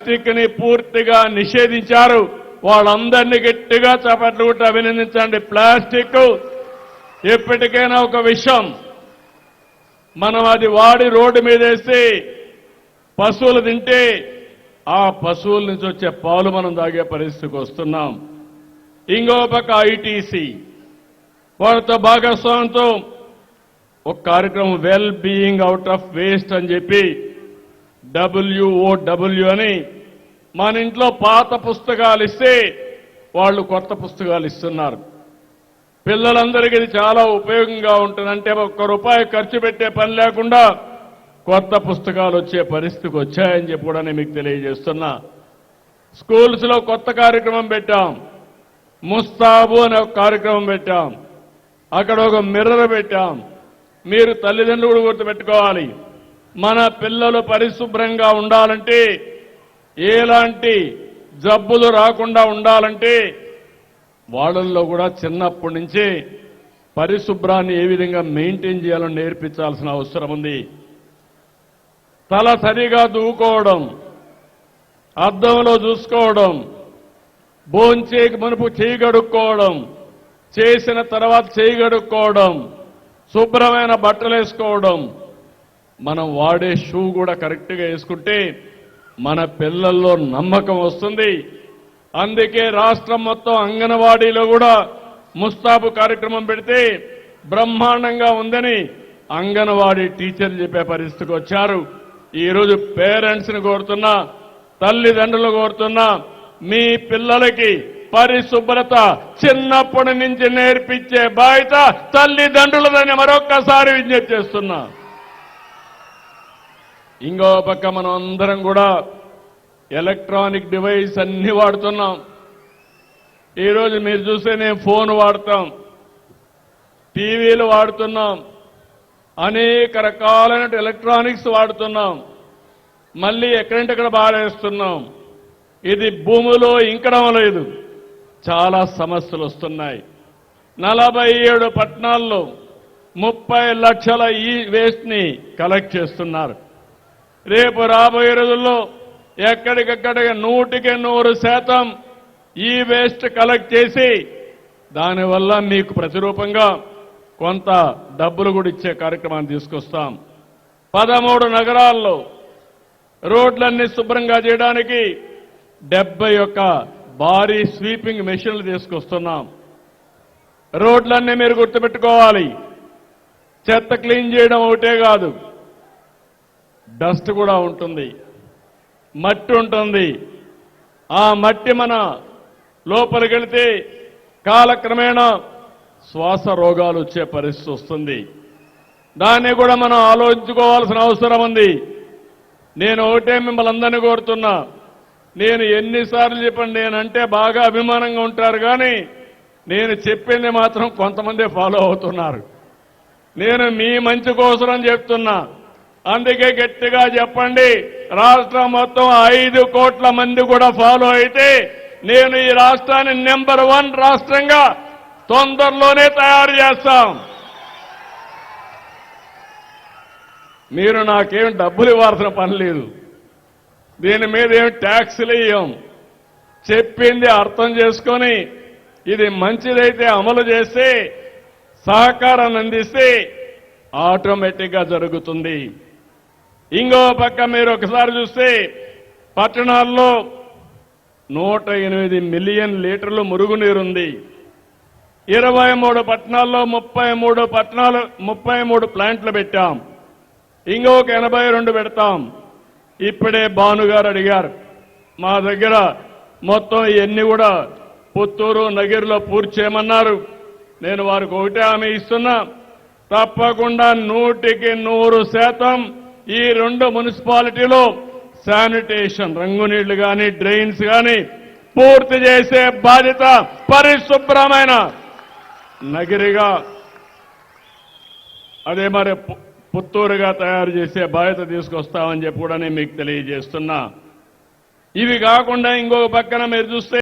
Plastic ని పూర్తిగా నిషేధించారు. వాళ్ళందరినీ గట్టిగా చప్పట్లు కొట్టి అభినందించండి. ప్లాస్టిక్ ఎప్పటికైనా ఒక విషయం, మనం అది వాడి రోడ్డు మీద వేసి పశువులు తింటే ఆ పశువుల నుంచి వచ్చే పాలు మనం తాగే పరిస్థితికి వస్తున్నాం. ఇంకో పక్క ఐటీసీ వాళ్ళతో భాగస్వామ్యంతో ఒక కార్యక్రమం well being out of waste అని చెప్పి WOW అని మన ఇంట్లో పాత పుస్తకాలు ఇస్తే వాళ్ళు కొత్త పుస్తకాలు ఇస్తున్నారు. పిల్లలందరికీ ఇది చాలా ఉపయోగంగా ఉంటుంది. అంటే ₹1 ఖర్చు పెట్టే పని లేకుండా కొత్త పుస్తకాలు వచ్చే పరిస్థితికి వచ్చాయని చెప్పి కూడా నేను మీకు తెలియజేస్తున్నా. స్కూల్స్ లో కొత్త కార్యక్రమం పెట్టాం. ముస్తాబు అనే ఒక కార్యక్రమం పెట్టాం. అక్కడ ఒక మిర్రర్ పెట్టాం. మీరు తల్లిదండ్రులు కూడా గుర్తుపెట్టుకోవాలి, మన పిల్లలు పరిశుభ్రంగా ఉండాలంటే, ఎలాంటి జబ్బులు రాకుండా ఉండాలంటే వాళ్ళల్లో కూడా చిన్నప్పటి నుంచే పరిశుభ్రాన్ని ఏ విధంగా మెయింటైన్ చేయాలని నేర్పించాల్సిన అవసరం ఉంది. తల సరిగా దూకోవడం, అద్దంలో చూసుకోవడం, భోంచేకి మునుపు చేయి కడుక్కోవడం, చేసిన తర్వాత చేయి కడుక్కోవడం, శుభ్రమైన బట్టలు వేసుకోవడం, మనం వాడే షూ కూడా కరెక్ట్గా వేసుకుంటే మన పిల్లల్లో నమ్మకం వస్తుంది. అందుకే రాష్ట్రం మొత్తం అంగన్వాడీలో కూడా ముస్తాబు కార్యక్రమం పెడితే బ్రహ్మాండంగా ఉందని అంగన్వాడీ టీచర్లు చెప్పే పరిస్థితికి వచ్చారు. ఈరోజు పేరెంట్స్ని కోరుతున్నా, తల్లిదండ్రులు కోరుతున్నా, మీ పిల్లలకి పరిశుభ్రత చిన్నప్పటి నుంచి నేర్పించే బాధ్యత తల్లిదండ్రులదని మరొక్కసారి విజ్ఞప్తి చేస్తున్నా. ఇంకో పక్క మనం అందరం కూడా ఎలక్ట్రానిక్ డివైస్ అన్ని వాడుతున్నాం. ఈరోజు మీరు చూస్తే నేను ఫోన్ వాడతాం, టీవీలు వాడుతున్నాం, అనేక రకాలైన ఎలక్ట్రానిక్స్ వాడుతున్నాం. మళ్ళీ ఎక్కడంటే అక్కడ బారేస్తున్నాం. ఇది భూమిలో ఇంకడం లేదు. చాలా సమస్యలు వస్తున్నాయి. 47 పట్టణాల్లో 30 లక్షల ఈ వేస్ట్ ని కలెక్ట్ చేస్తున్నారు. రేపు రాబోయే రోజుల్లో ఎక్కడికక్కడ 100% ఈ వేస్ట్ కలెక్ట్ చేసి దానివల్ల మీకు ప్రతిరూపంగా కొంత డబ్బులు కూడా ఇచ్చే కార్యక్రమాన్ని తీసుకొస్తాం. 13 నగరాల్లో రోడ్లన్నీ శుభ్రంగా చేయడానికి 71 భారీ స్వీపింగ్ మెషిన్లు తీసుకొస్తున్నాం. రోడ్లన్నీ మీరు గుర్తుపెట్టుకోవాలి, చెత్త క్లీన్ చేయడం ఒకటే కాదు, డస్ట్ కూడా ఉంటుంది, మట్టి ఉంటుంది. ఆ మట్టి మన లోపలికి వెళితే కాలక్రమేణా శ్వాస రోగాలు వచ్చే పరిస్థితి వస్తుంది. దాన్ని కూడా మనం ఆలోచించుకోవాల్సిన అవసరం ఉంది. నేను ఒకటే మిమ్మల్ని అందరినీ కోరుతున్నా, నేను ఎన్నిసార్లు చెప్పండి, నేనంటే బాగా అభిమానంగా ఉంటారు, కానీ నేను చెప్పింది మాత్రం కొంతమంది ఫాలో అవుతున్నారు. నేను మీ మంచి కోసం చెప్తున్నా. అందుకే గట్టిగా చెప్పండి. రాష్ట్రం మొత్తం 5 కోట్ల మంది కూడా ఫాలో అయితే నేను ఈ రాష్ట్రాన్ని నెంబర్ 1 రాష్ట్రంగా తొందరలోనే తయారు చేస్తాం. మీరు నాకేం డబ్బులు ఇవ్వాల్సిన పని లేదు, దీని మీద ఏం ట్యాక్స్లు ఇయ్యం. చెప్పింది అర్థం చేసుకొని ఇది మంచిదైతే అమలు చేస్తే, సహకారాన్ని అందిస్తే ఆటోమేటిక్గా జరుగుతుంది. ఇంకో పక్క మీరు ఒకసారి చూస్తే పట్టణాల్లో 108 మిలియన్ లీటర్లు మురుగునీరుంది. 23 పట్టణాల్లో 33 ప్లాంట్లు పెట్టాం. ఇంకొక 82 పెడతాం. ఇప్పుడే భానుగారు అడిగారు, మా దగ్గర మొత్తం ఇవన్నీ కూడా పుత్తూరు నగిరిలో పూర్తి చేయమన్నారు. నేను వారికి ఒకటే హామీ ఇస్తున్నా, తప్పకుండా 100% ఈ 2 మున్సిపాలిటీలో శానిటేషన్, రంగునీళ్లు కానీ డ్రైన్స్ కానీ పూర్తి చేసే బాధ్యత పరిశుభ్రమైన నగిరిగా, అదే మరి పుత్తూరుగా తయారు చేసే బాధ్యత తీసుకొస్తామని చెప్పి కూడా నేను మీకు తెలియజేస్తున్నా. ఇవి కాకుండా ఇంకొక పక్కన మీరు చూస్తే